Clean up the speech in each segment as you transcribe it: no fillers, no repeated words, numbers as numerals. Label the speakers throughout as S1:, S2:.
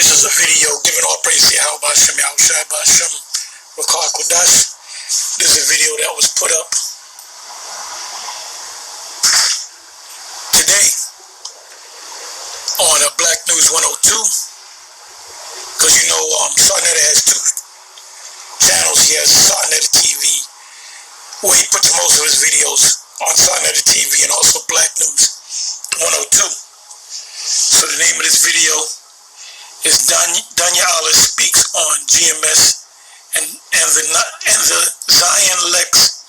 S1: This is a video giving all praise to Yahweh Hashem, Yahushua Hashem, Rakar Kodash. This is a video that was put up today on Black News 102, because you know Sarnetta has two channels. He has Sarnetta TV, where he puts most of his videos on Sarnetta TV, and also Black News 102. So the name of this video is Danyahla speaks on GMS and the Zion Lex,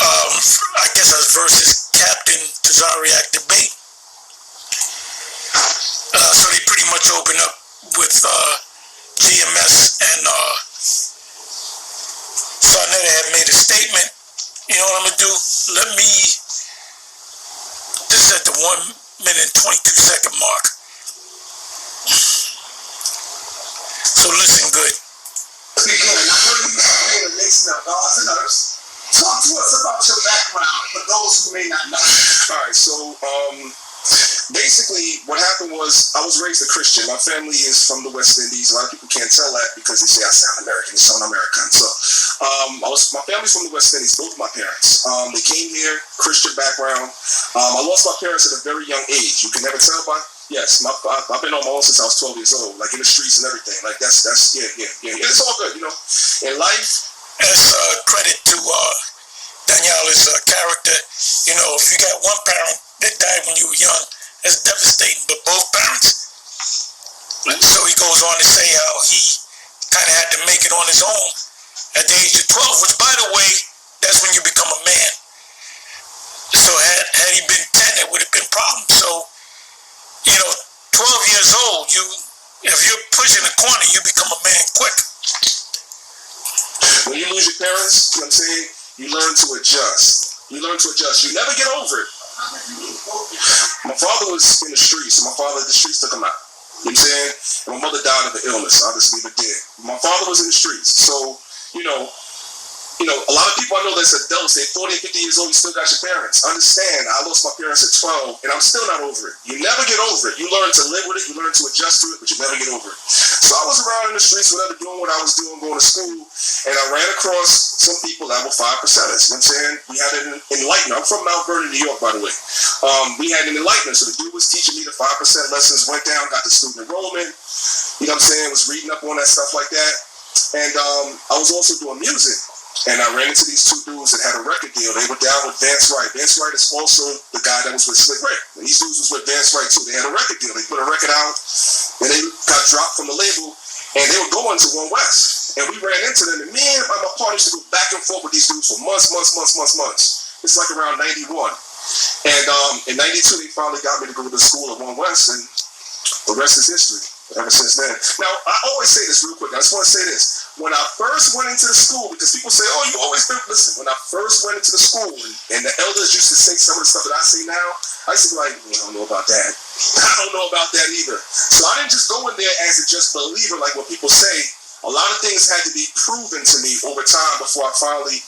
S1: I guess as versus Captain Tazariak debate. So they pretty much open up with GMS, and Sarnetta had made a statement. You know what I'm gonna do? This is at the 1 minute and 22-second mark. So listen good.
S2: Begin. I heard you say the nation of gods and earths. Talk to us about your background for those who may not know.
S3: All right, so basically what happened was I was raised a Christian. My family is from the West Indies. A lot of people can't tell that because they say I sound American. You sound American. So my family's from the West Indies, both my parents. They came here, Christian background. I lost my parents at a very young age. You can never tell by. Yes, I've been on my own since I was 12 years old, like in the streets and everything. Like that's yeah. It's all good, you know. In life,
S1: as credit to Danyahla's character, you know, if you got one parent that died when you were young, that's devastating. But both parents, so he goes on to say how he kind of had to make it on his own at the age of 12, which, by the way, that's when you become a man. So had he been 10, it would have been problems. So, you know, 12 years old, if you're pushing the corner, you become a man quick.
S3: When you lose your parents, you know what I'm saying, you learn to adjust. You never get over it. My father was in the streets, and the streets took him out. You know what I'm saying? And my mother died of an illness, obviously, but did. My father was in the streets. So, you know, a lot of people I know that's adults, they're 40 and 50 years old, you still got your parents. Understand, I lost my parents at 12, and I'm still not over it. You never get over it. You learn to live with it, you learn to adjust to it, but you never get over it. So I was around in the streets, whatever, doing what I was doing, going to school, and I ran across some people that were 5%ers. You know what I'm saying? We had an enlightenment. I'm from Mount Vernon, New York, by the way. We had an enlightenment, so the dude was teaching me the 5% lessons, went down, got the student enrollment, you know what I'm saying, was reading up on that stuff like that. And I was also doing music. And I ran into these two dudes that had a record deal. They were down with Vance Wright. Vance Wright is also the guy that was with Slick Rick. And these dudes was with Vance Wright too. They had a record deal. They put a record out, and they got dropped from the label, and they were going to One West. And we ran into them, and me and my partner used to go back and forth with these dudes for months. It's like around 91. And in 92, they finally got me to go to the school at One West, and the rest is history ever since then. Now, I always say this real quick. I just want to say this. When I first went into the school, because people say, oh, you always been, listen, when I first went into the school, and the elders used to say some of the stuff that I say now, I used to be like, I don't know about that. I don't know about that either. So I didn't just go in there as a just believer like what people say. A lot of things had to be proven to me over time before I finally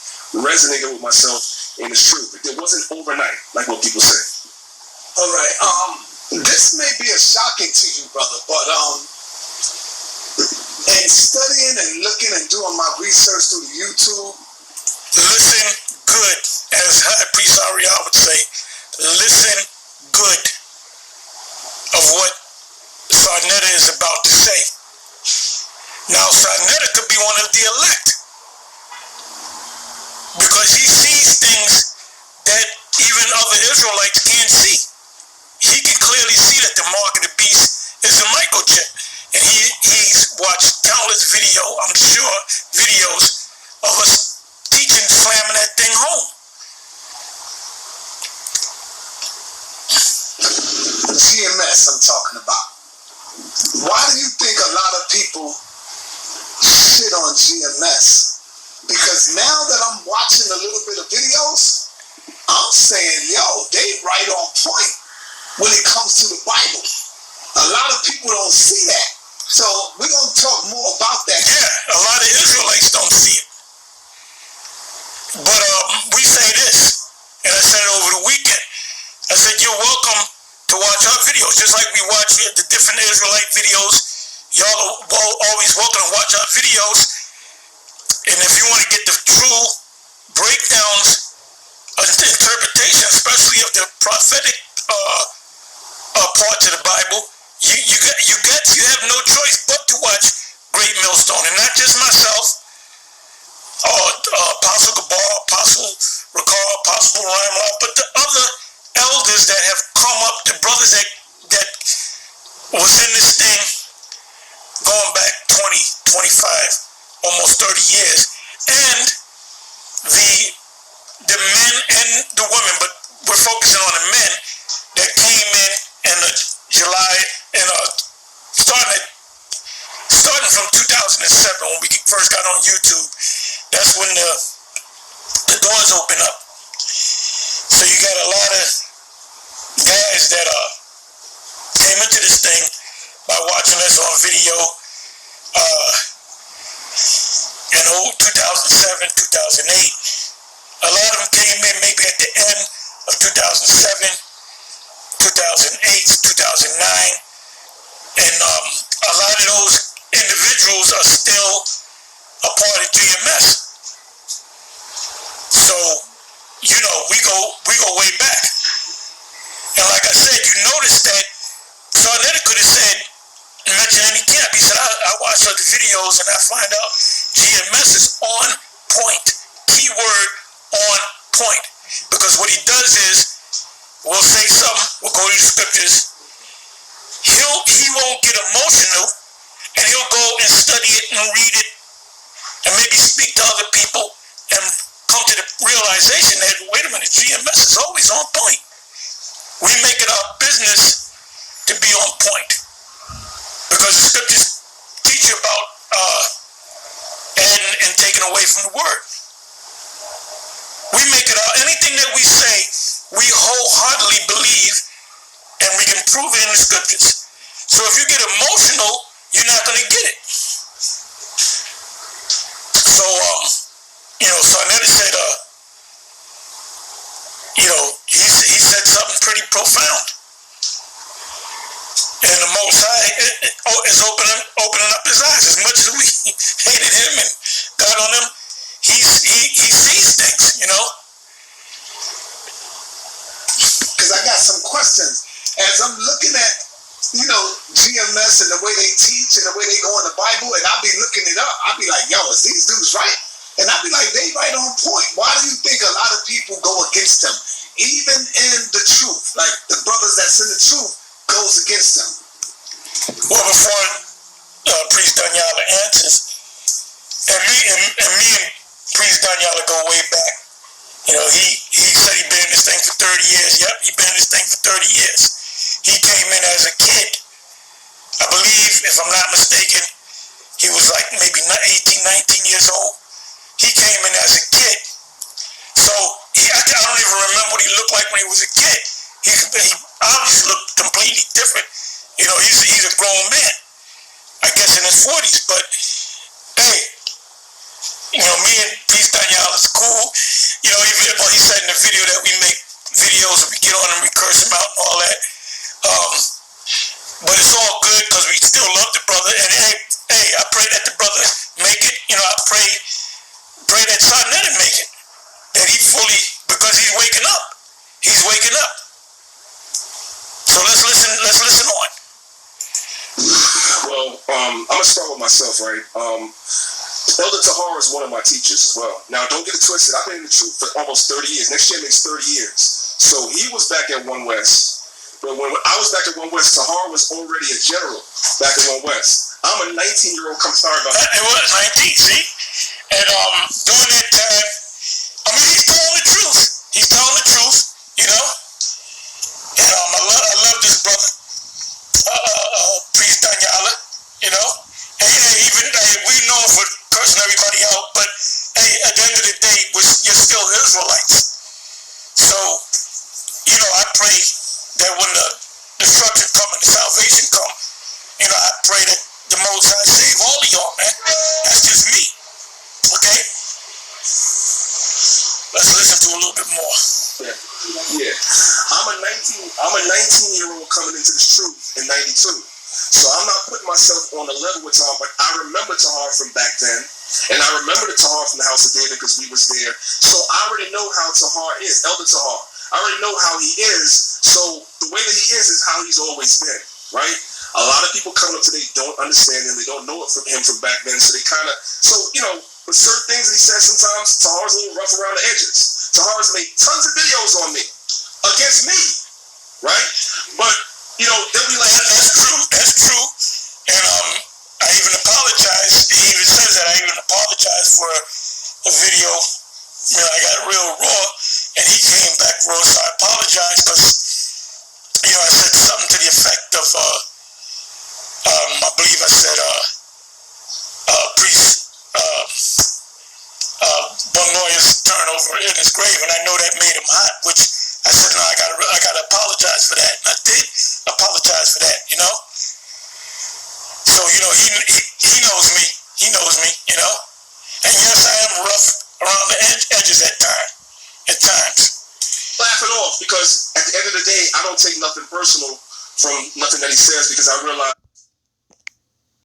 S3: resonated with myself in the truth. It wasn't overnight like what people say.
S2: All right. This may be a shocking to you, brother, but in studying and looking and doing my research through YouTube,
S1: listen good, as High Priest Ariel would say. Listen good of what Sarnetta is about to say. Now, Sarnetta could be one of the elect, because he sees things that even other Israelites can't see. He can clearly see that the mark of the beast is a microchip. And he's watched countless videos of us teaching, slamming that thing home.
S2: GMS I'm talking about. Why do you think a lot of people shit on GMS? Because now that I'm watching a little bit of videos, I'm saying, yo, they right on point when it comes to the Bible. A lot of people don't see that. So we're going to talk more about that.
S1: Yeah, a lot of Israelites don't see it. But we say this, and I said it over the weekend. I said, you're welcome to to watch our videos, just like we watch the different Israelite videos. Y'all are always welcome to watch our videos. And if you want to get the true breakdowns of the interpretation, especially of the prophetic parts of the Bible, you have no choice but to watch Great Millstone, and not just myself, Apostle Gabar, Apostle Ricard, Apostle Rhyme, but the other elders that have come up, the brothers that was in this thing going back 20, 25, almost 30 years, and the men and the women, but we're focusing on the men that came in July, and starting from 2007 when we first got on YouTube. That's when the doors open up. So you got a lot of guys that came into this thing by watching us on video in 2007, 2008. A lot of them came in maybe at the end of 2007, 2008, 2009, and a lot of those individuals are still a part of GMS. So, you know, we go way back. And like I said, you notice that Sarnetta could have said, mention any camp. He said, I watch other videos and I find out GMS is on point. Keyword on point. Because what he does is, we'll say something, we'll go to the scriptures, he won't get emotional, and he'll go and study it and read it and maybe speak to other people and come to the realization that, wait a minute, GMS is always on point. We make it our business to be on point, because the scriptures teach you about adding and taking away from the word. We make it our, anything that we say, we wholeheartedly believe, and we can prove it in the scriptures. So if you get emotional, you're not going to get it. So, you know, Sarnetta said, you know, he said something pretty profound. And the Most High is opening up his eyes. As much as we hated him and got on him, he sees things, you know.
S2: Because I got some questions. As I'm looking at, you know, GMS and the way they teach and the way they go in the Bible, and I'll be looking it up, I'll be like, yo, is these dudes right? And I'll be like, they right on point. Why do you think a lot of people go against them? Even in the truth, like the brothers that's in the truth goes against them.
S1: Well, before Priest Danyahla answers, and me and Priest Danyahla go way back. You know, he said he'd been in this thing for 30 years. Yep, he'd been in this thing for 30 years. He came in as a kid. I believe, if I'm not mistaken, he was like maybe 18, 19 years old. He came in as a kid. So I don't even remember what he looked like when he was a kid. He obviously looked completely different. You know, he's a grown man, I guess in his 40s. But hey, you know, me and Priest Danyahla is cool. You know, even he said in the video that we make videos and we get on and we curse him out and all that. But it's all good because we still love the brother. And hey, I pray that the brother make it. You know, I pray that Sarnetta make it. That he fully, because he's waking up. He's waking up. So let's listen on.
S3: Well, I'm gonna start with myself, right? Elder Tahar is one of my teachers as well. Now, don't get it twisted. I've been in the truth for almost 30 years. Next year makes 30 years. So he was back at One West. But when I was back at One West, Tahar was already a general back at One West. I'm a 19-year-old. Sorry about that.
S1: It was 19, see? And during that time, I mean, he's telling the truth. He's telling the truth, you know? And I love this brother, Priest Danyahla, you know? And even we know for cursing everybody out, but hey, at the end of the day, you're still Israelites. So, you know, I pray that when the destruction comes and the salvation comes, you know, I pray that the Most High save all of y'all, man. That's just me. Okay? Let's listen to a little bit more.
S3: Yeah. I'm a 19-year-old coming into this truth in 92. So I'm not putting myself on a level with Tahar, but I remember Tahar from back then. And I remember the Tahar from the House of David because we was there. So I already know how Tahar is, Elder Tahar. I already know how he is. So the way that he is how he's always been, right? A lot of people coming up today don't understand him. They don't know it from him from back then. So they kind of, with certain things that he says sometimes, Tahar's a little rough around the edges. Tahar's made tons of videos on me, against me, right? But, they'll be like,
S1: That's true. And I even apologize. He even says that I even apologize for a video. I got real raw, and he came back raw, so I apologize because, I said something to the effect of, I believe I said, priest, one lawyer's turnover in his grave, and I know that made him hot, which I said, no, I gotta apologize for that, and I did apologize for that, So, he knows me. He knows me, And yes, I am rough around the edges at times.
S3: Laugh it off, because at the end of the day, I don't take nothing personal from nothing that he says, because I realize